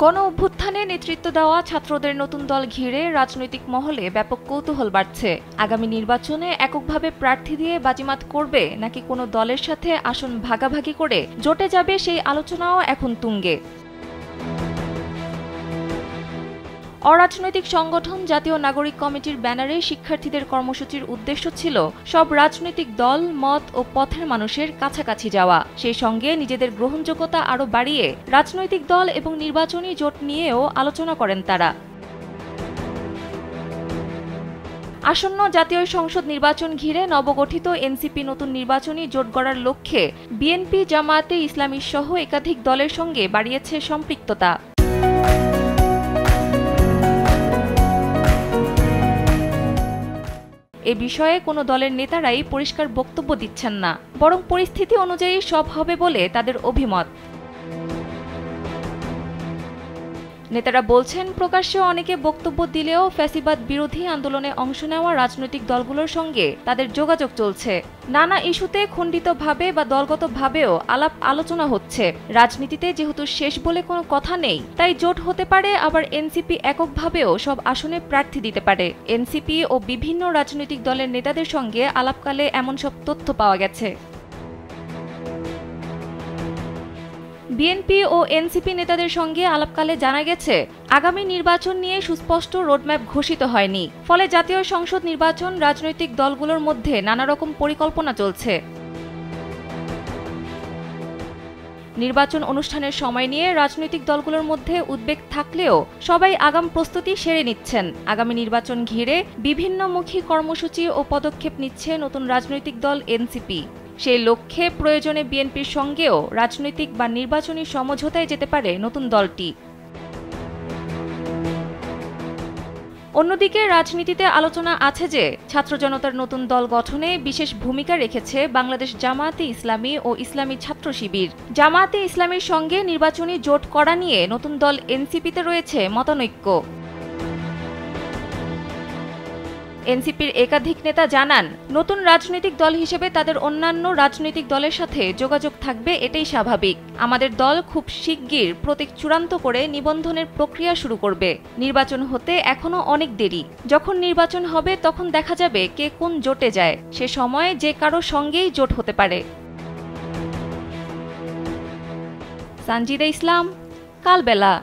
গণ অভ্যুত্থানে নেতৃত্ব দেওয়া ছাত্রদের নতুন দল ঘিরে রাজনৈতিক মহলে ব্যাপক কৌতূহল বাড়ছে। আগামী নির্বাচনে এককভাবে প্রার্থী দিয়ে বাজিমাত করবে নাকি কোনো দলের সাথে আসন ভাগাভাগি করে জোটে যাবে, সেই আলোচনাও এখন তুঙ্গে। অরাজনৈতিক সংগঠন জাতীয় নাগরিক কমিটির ব্যানারে শিক্ষার্থীদের কর্মসূচির উদ্দেশ্য ছিল সব রাজনৈতিক দল, মত ও পথের মানুষের কাছাকাছি যাওয়া, সেই সঙ্গে নিজেদের গ্রহণযোগ্যতা আরও বাড়িয়ে রাজনৈতিক দল এবং নির্বাচনী জোট নিয়েও আলোচনা করেন তারা। আসন্ন জাতীয় সংসদ নির্বাচন ঘিরে নবগঠিত এনসিপি নতুন নির্বাচনী জোট গড়ার লক্ষ্যে বিএনপি, জামায়াতে ইসলামী সহ একাধিক দলের সঙ্গে বাড়িয়েছে সম্পৃক্ততা। এ বিষয়ে কোনো দলের নেতারাই পরিষ্কার বক্তব্য দিচ্ছেন না, বরং পরিস্থিতি অনুযায়ী সব হবে বলে তাদের অভিমত। নেতারা বলছেন, প্রকাশ্যে অনেকে বক্তব্য দিলেও ফ্যাসিবাদ বিরোধী আন্দোলনে অংশ নেওয়া রাজনৈতিক দলগুলোর সঙ্গে তাদের যোগাযোগ চলছে। নানা ইস্যুতে খণ্ডিতভাবে বা দলগতভাবেও আলাপ আলোচনা হচ্ছে। রাজনীতিতে যেহেতু শেষ বলে কোনো কথা নেই, তাই জোট হতে পারে, আবার এনসিপি এককভাবেও সব আসনে প্রার্থী দিতে পারে। এনসিপি ও বিভিন্ন রাজনৈতিক দলের নেতাদের সঙ্গে আলাপকালে এমন সব তথ্য পাওয়া গেছে। বিএনপি ও এনসিপি নেতাদের সঙ্গে আলাপকালে জানা গেছে, আগামী নির্বাচন নিয়ে সুস্পষ্ট রোডম্যাপ ঘোষিত হয়নি, ফলে জাতীয় সংসদ নির্বাচন রাজনৈতিক দলগুলোর মধ্যে নানা রকম পরিকল্পনা চলছে। নির্বাচন অনুষ্ঠানের সময় নিয়ে রাজনৈতিক দলগুলোর মধ্যে উদ্বেগ থাকলেও সবাই আগাম প্রস্তুতি সেরে নিচ্ছেন। আগামী নির্বাচন ঘিরে বিভিন্নমুখী কর্মসূচি ও পদক্ষেপ নিচ্ছে নতুন রাজনৈতিক দল এনসিপি। সেই লক্ষ্যে প্রয়োজনে বিএনপির সঙ্গেও রাজনৈতিক বা নির্বাচনী সমঝোতায় যেতে পারে নতুন দলটি। অন্যদিকে রাজনীতিতে আলোচনা আছে যে ছাত্র জনতার নতুন দল গঠনে বিশেষ ভূমিকা রেখেছে বাংলাদেশ জামায়াতে ইসলামী ও ইসলামী ছাত্র শিবির। জামায়াতে ইসলামীর সঙ্গে নির্বাচনী জোট করা নিয়ে নতুন দল এনসিপিতে রয়েছে মতানৈক্য। এনসিপির একাধিক নেতা জানান, নতুন রাজনৈতিক দল হিসেবে তাদের অন্যান্য রাজনৈতিক দলের সাথে যোগাযোগ থাকবে, এটাই স্বাভাবিক। আমাদের দল খুব শিগগির প্রতীক চূড়ান্ত করে নিবন্ধনের প্রক্রিয়া শুরু করবে। নির্বাচন হতে এখনো অনেক দেরি। যখন নির্বাচন হবে তখন দেখা যাবে কে কোন জোটে যায়, সে সময় যে কারো সঙ্গেই জোট হতে পারে। সানজিদা ইসলাম, কালবেলা।